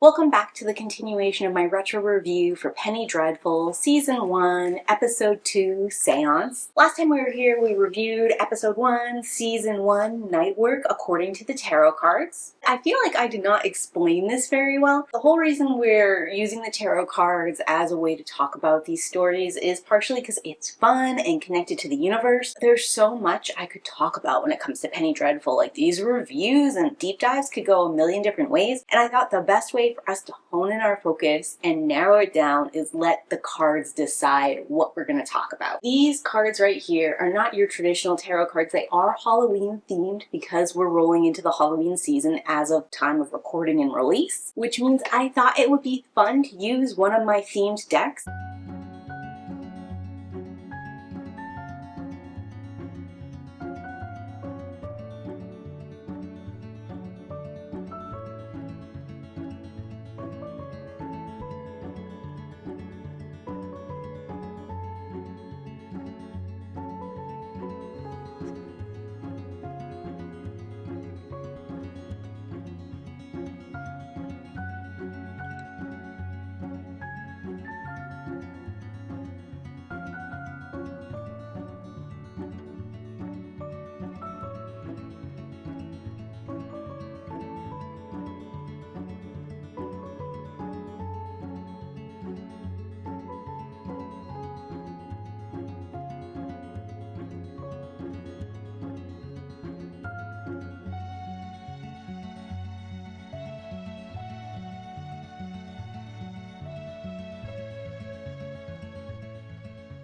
Welcome back to the continuation of my retro review for Penny Dreadful, Season 1, Episode 2, Seance. Last time we were here, we reviewed Episode 1, Season 1, Nightwork, according to the tarot cards. I feel like I did not explain this very well. The whole reason we're using the tarot cards as a way to talk about these stories is partially because it's fun and connected to the universe. There's so much I could talk about when it comes to Penny Dreadful. Like, these reviews and deep dives could go a million different ways, and I thought the best way for us to hone in our focus and narrow it down is let the cards decide what we're going to talk about. These cards right here are not your traditional tarot cards. They are Halloween themed because we're rolling into the Halloween season as of time of recording and release, which means I thought it would be fun to use one of my themed decks.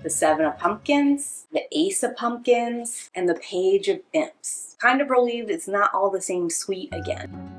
The Seven of Pumpkins, the Ace of Pumpkins, and the Page of Imps. Kind of relieved it's not all the same suite again.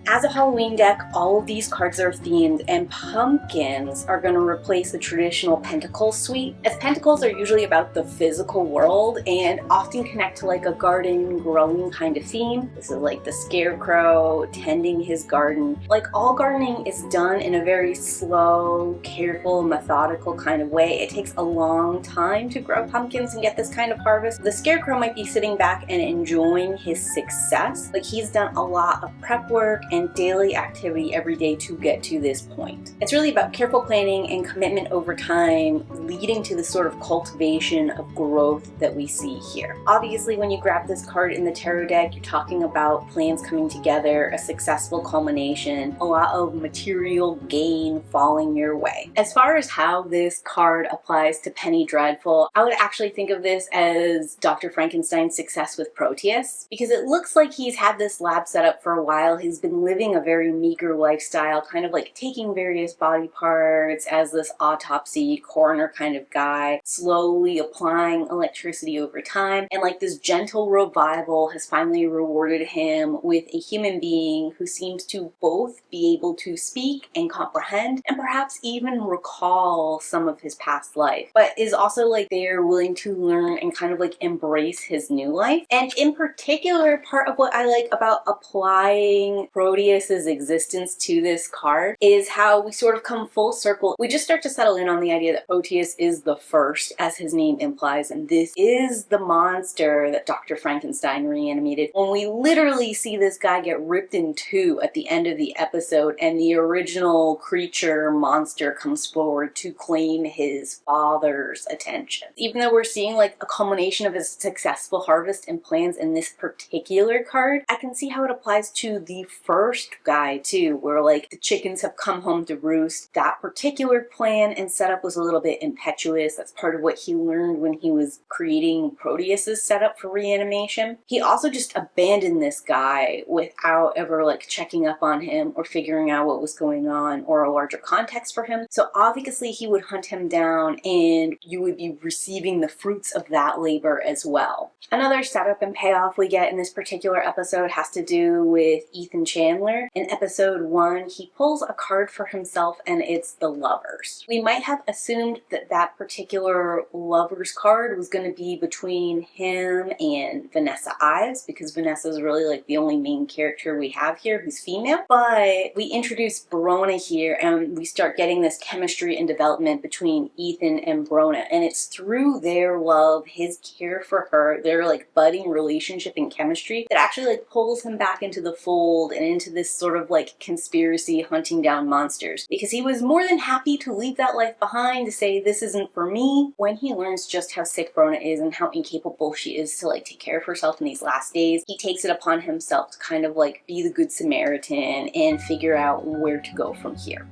As a Halloween deck, all of these cards are themed, and pumpkins are going to replace the traditional Pentacles suite, as Pentacles are usually about the physical world and often connect to like a garden growing kind of theme. This is like the scarecrow tending his garden. Like, all gardening is done in a very slow, careful, methodical kind of way. It takes a long time to grow pumpkins and get this kind of harvest. The scarecrow might be sitting back and enjoying his success. Like, he's done a lot of prep work and daily activity every day to get to this point. It's really about careful planning and commitment over time, leading to the sort of cultivation of growth that we see here. Obviously, when you grab this card in the tarot deck, you're talking about plans coming together, a successful culmination, a lot of material gain falling your way. As far as how this card applies to Penny Dreadful, I would actually think of this as Dr. Frankenstein's success with Proteus, because it looks like he's had this lab set up for a while. He's been living a very meager lifestyle, kind of like taking various body parts as this autopsy coroner kind of guy, slowly applying electricity over time, and like this gentle revival has finally rewarded him with a human being who seems to both be able to speak and comprehend and perhaps even recall some of his past life, but is also like they're willing to learn and kind of like embrace his new life. And in particular, part of what I like about applying Proteus's existence to this card is how we sort of come full circle. We just start to settle in on the idea that Proteus is the first, as his name implies, and this is the monster that Dr. Frankenstein reanimated. When we literally see this guy get ripped in two at the end of the episode, and the original creature monster comes forward to claim his father's attention. Even though we're seeing like a culmination of his successful harvest and plans in this particular card, I can see how it applies to the first guy too, where like the chickens have come home to roost. That particular plan and setup was a little bit impetuous. That's part of what he learned when he was creating Proteus's setup for reanimation. He also just abandoned this guy without ever like checking up on him or figuring out what was going on or a larger context for him. So obviously he would hunt him down and you would be receiving the fruits of that labor as well. Another setup and payoff we get in this particular episode has to do with Ethan Chandler. In episode 1, he pulls a card for himself and it's the Lovers. We might have assumed that that particular Lovers card was going to be between him and Vanessa Ives, because Vanessa is really like the only main character we have here who's female. But we introduce Brona here and we start getting this chemistry and development between Ethan and Brona, and it's through their love, his care for her, their like budding relationship and chemistry that actually like pulls him back into the fold and into this sort of like conspiracy hunting down monsters, because he was more than happy to leave that life behind to say this isn't for me. When he learns just how sick Brona is and how incapable she is to like take care of herself in these last days, he takes it upon himself to kind of like be the good Samaritan and figure out where to go from here.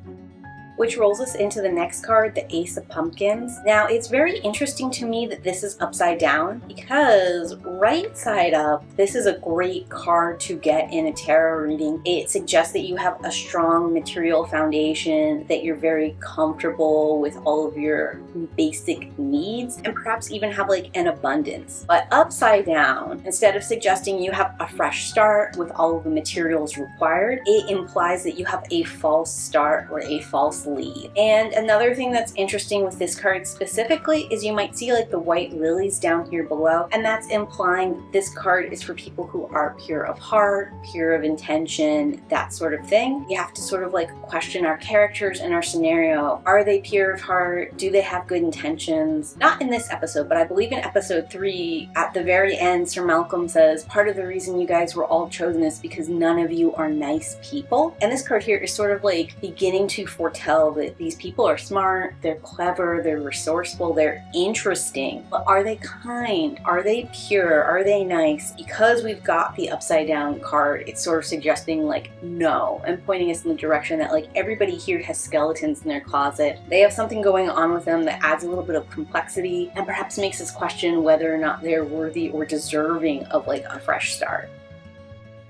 Which rolls us into the next card, the Ace of Pumpkins. Now, it's very interesting to me that this is upside down, because right side up, this is a great card to get in a tarot reading. It suggests that you have a strong material foundation, that you're very comfortable with all of your basic needs, and perhaps even have like an abundance. But upside down, instead of suggesting you have a fresh start with all of the materials required, it implies that you have a false start or a false lead. And another thing that's interesting with this card specifically is you might see like the white lilies down here below, and that's implying that this card is for people who are pure of heart, pure of intention, that sort of thing. You have to sort of like question our characters in our scenario. Are they pure of heart? Do they have good intentions? Not in this episode, but I believe in episode 3, at the very end, Sir Malcolm says, part of the reason you guys were all chosen is because none of you are nice people. And this card here is sort of like beginning to foretell that these people are smart, they're clever, they're resourceful, they're interesting, but are they kind? Are they pure? Are they nice? Because we've got the upside down card, it's sort of suggesting like no, and pointing us in the direction that like everybody here has skeletons in their closet. They have something going on with them that adds a little bit of complexity and perhaps makes us question whether or not they're worthy or deserving of like a fresh start.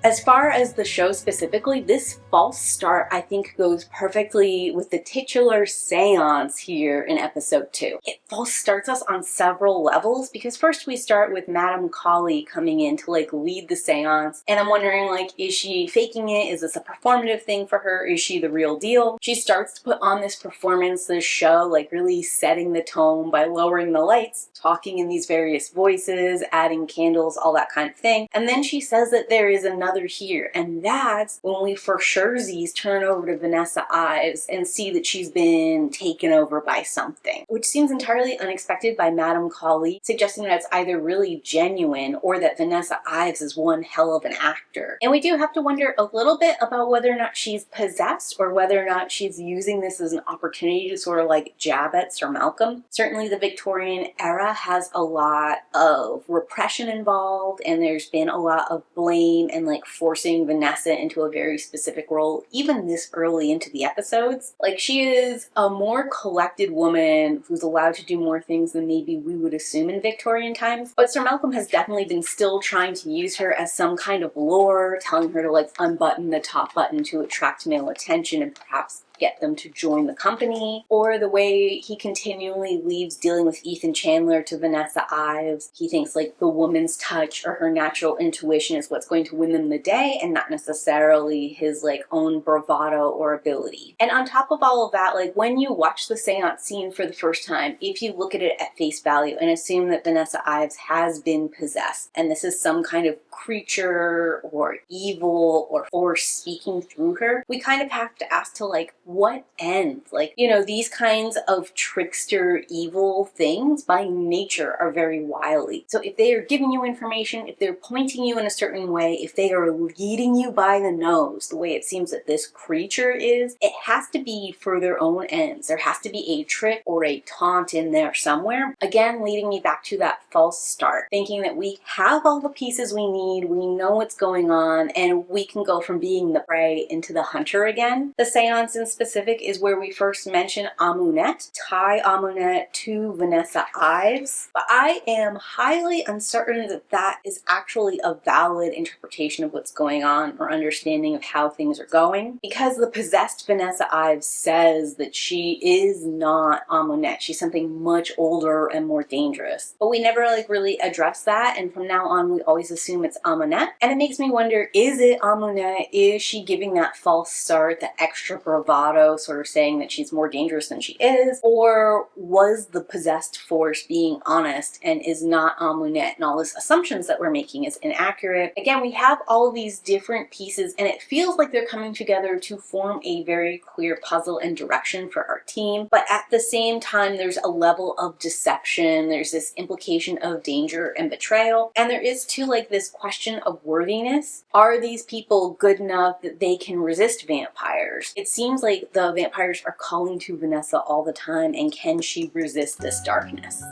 As far as the show specifically, this false start I think goes perfectly with the titular seance here in episode 2. It false starts us on several levels, because first we start with Madame Collie coming in to like lead the seance, and I'm wondering like, is she faking it? Is this a performative thing for her? Is she the real deal? She starts to put on this performance, this show, like really setting the tone by lowering the lights, talking in these various voices, adding candles, all that kind of thing, and then she says that there is another here, and that's when we for surezies turn over to Vanessa Ives and see that she's been taken over by something, which seems entirely unexpected by Madame Collie, suggesting that it's either really genuine or that Vanessa Ives is one hell of an actor. And we do have to wonder a little bit about whether or not she's possessed, or whether or not she's using this as an opportunity to sort of like jab at Sir Malcolm. Certainly the Victorian era has a lot of repression involved, and there's been a lot of blame and like forcing Vanessa into a very specific role, even this early into the episodes. Like, she is a more collected woman who's allowed to do more things than maybe we would assume in Victorian times. But Sir Malcolm has definitely been still trying to use her as some kind of lure, telling her to like unbutton the top button to attract male attention and perhaps get them to join the company, or the way he continually leaves dealing with Ethan Chandler to Vanessa Ives. He thinks like the woman's touch or her natural intuition is what's going to win them the day, and not necessarily his like own bravado or ability. And on top of all of that, like when you watch the seance scene for the first time, if you look at it at face value and assume that Vanessa Ives has been possessed, and this is some kind of creature or evil or force speaking through her, we kind of have to ask to like, what end? Like, you know, these kinds of trickster evil things by nature are very wily. So if they are giving you information, if they're pointing you in a certain way, if they are leading you by the nose, the way it seems that this creature is, it has to be for their own ends. There has to be a trick or a taunt in there somewhere. Again, leading me back to that false start, thinking that we have all the pieces we need, we know what's going on, and we can go from being the prey into the hunter again. The seance in specific is where we first mention Amunet, tie Amunet to Vanessa Ives, but I am highly uncertain that that is actually a valid interpretation of what's going on or understanding of how things are going, because the possessed Vanessa Ives says that she is not Amunet. She's something much older and more dangerous, but we never like really address that, and from now on we always assume it's Amunet. And it makes me wonder, is it Amunet? Is she giving that false start, the extra bravado bravado, sort of saying that she's more dangerous than she is? Or was the possessed force being honest and is not Amunet, and all these assumptions that we're making is inaccurate? Again, we have all of these different pieces, and it feels like they're coming together to form a very clear puzzle and direction for our team. But at the same time, there's a level of deception, there's this implication of danger and betrayal, and there is too like this question of worthiness. Are these people good enough that they can resist vampires? It seems like the vampires are calling to Vanessa all the time, and can she resist this darkness?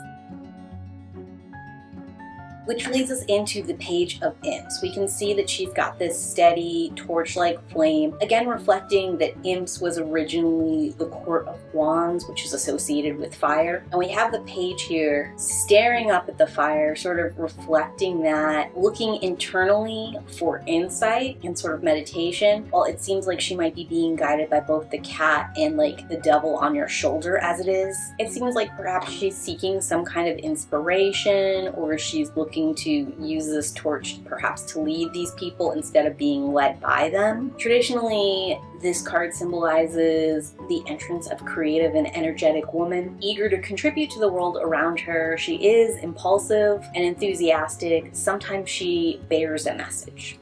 Which leads us into the page of imps. We can see that she's got this steady torch-like flame, again reflecting that imps was originally the court of wands, which is associated with fire. And we have the page here staring up at the fire, sort of reflecting that, looking internally for insight and sort of meditation, while it seems like she might be being guided by both the cat and like the devil on your shoulder as it is. It seems like perhaps she's seeking some kind of inspiration, or she's looking to use this torch perhaps to lead these people instead of being led by them. Traditionally, this card symbolizes the entrance of creative and energetic woman, eager to contribute to the world around her. She is impulsive and enthusiastic. Sometimes she bears a message.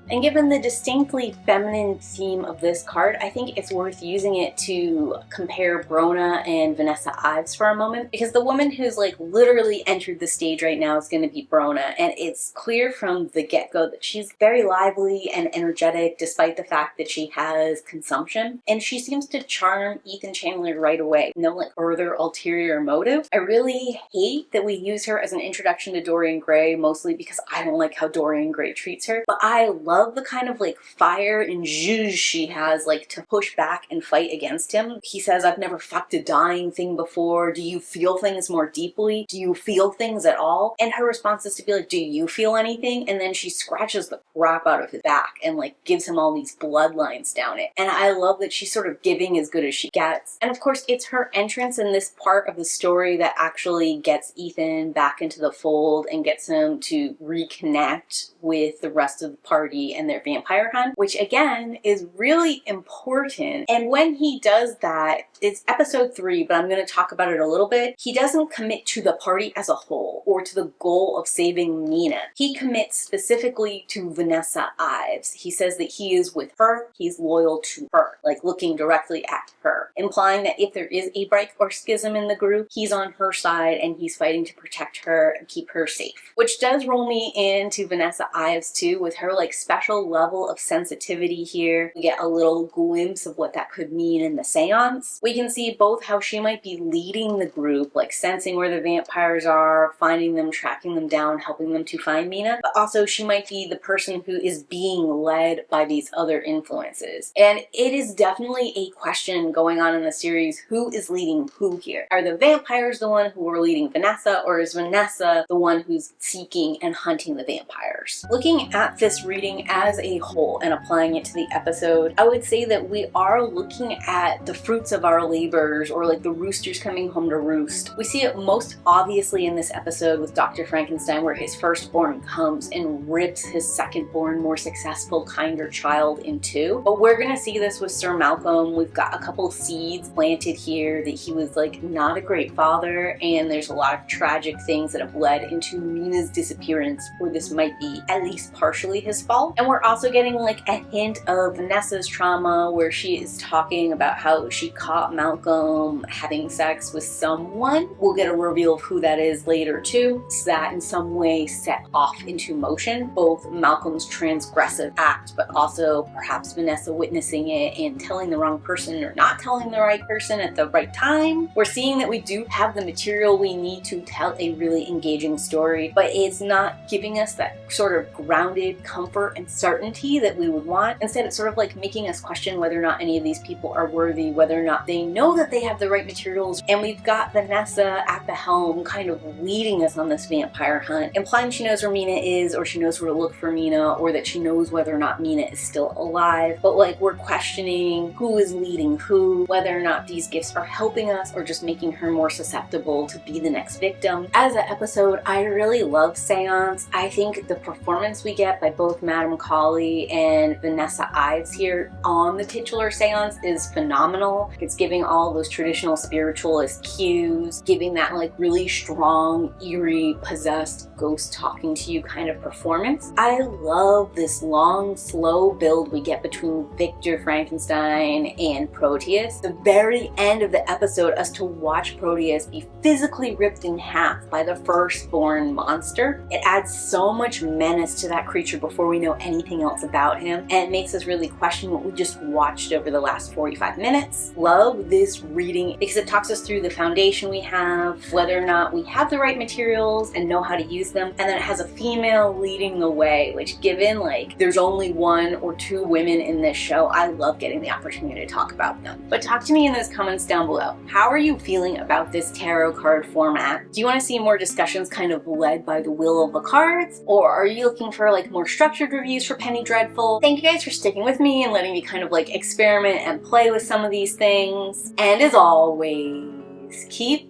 And given the distinctly feminine theme of this card, I think it's worth using it to compare Brona and Vanessa Ives for a moment, because the woman who's like literally entered the stage right now is going to be Brona, and it's clear from the get-go that she's very lively and energetic despite the fact that she has consumption, and she seems to charm Ethan Chandler right away. No like further ulterior motive. I really hate that we use her as an introduction to Dorian Gray, mostly because I don't like how Dorian Gray treats her, but I love the kind of like fire and zhuzh she has, like to push back and fight against him. He says, "I've never fucked a dying thing before. Do you feel things more deeply? Do you feel things at all?" And her response is to be like, "Do you feel anything?" And then she scratches the crap out of his back and like gives him all these bloodlines down it. And I love that she's sort of giving as good as she gets. And of course, it's her entrance in this part of the story that actually gets Ethan back into the fold and gets him to reconnect with the rest of the party and their vampire hunt, which again is really important. And when he does that, it's episode 3, but I'm going to talk about it a little bit. He doesn't commit to the party as a whole or to the goal of saving Mina. He commits specifically to Vanessa Ives. He says that he is with her, he's loyal to her, like looking directly at her, implying that if there is a break or schism in the group, he's on her side and he's fighting to protect her and keep her safe. Which does roll me into Vanessa Ives too, with her like special level of sensitivity here. We get a little glimpse of what that could mean in the seance. We can see both how she might be leading the group, like sensing where the vampires are, finding them, tracking them down, helping them to find Mina, but also she might be the person who is being led by these other influences. And it is definitely a question going on in the series, who is leading who here? Are the vampires the one who are leading Vanessa, or is Vanessa the one who's seeking and hunting the vampires? Looking at this reading as a whole and applying it to the episode, I would say that we are looking at the fruits of our labors, or like the roosters coming home to roost. We see it most obviously in this episode with Dr. Frankenstein, where his firstborn comes and rips his secondborn, more successful, kinder child in two. But we're gonna see this with Sir Malcolm. We've got a couple seeds planted here that he was like not a great father, and there's a lot of tragic things that have led into Mina's disappearance, where this might be at least partially his fault. And we're also getting like a hint of Vanessa's trauma, where she is talking about how she caught Malcolm having sex with someone. We'll get a reveal of who that is later too, so that in some way set off into motion both Malcolm's transgressive act, but also perhaps Vanessa witnessing it and telling the wrong person or not telling the right person at the right time. We're seeing that we do have the material we need to tell a really engaging story, but it's not giving us that sort of grounded comfort and certainty that we would want. Instead, it's sort of like making us question whether or not any of these people are worthy, whether or not they know that they have the right materials. And we've got Vanessa at the helm kind of leading us on this vampire hunt, implying she knows where Mina is, or she knows where to look for Mina, or that she knows whether or not Mina is still alive. But like, we're questioning who is leading who, whether or not these gifts are helping us or just making her more susceptible to be the next victim. As an episode, I really love Seance. I think the performance we get by both Matt Adam Colley and Vanessa Ives here on the titular seance is phenomenal. It's giving all those traditional spiritualist cues, giving that like really strong, eerie, possessed, ghost talking to you kind of performance. I love this long, slow build we get between Victor Frankenstein and Proteus. The very end of the episode, us to watch Proteus be physically ripped in half by the firstborn monster. It adds so much menace to that creature before we know anything else about him, and it makes us really question what we just watched over the last 45 minutes. Love this reading because it talks us through the foundation we have, whether or not we have the right materials and know how to use them, and then it has a female leading the way, which given like there's only 1 or 2 women in this show, I love getting the opportunity to talk about them. But talk to me in those comments down below. How are you feeling about this tarot card format? Do you want to see more discussions kind of led by the will of the cards? Or are you looking for like more structured reviews for Penny Dreadful? Thank you guys for sticking with me and letting me kind of like experiment and play with some of these things. And as always, keep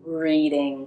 reading.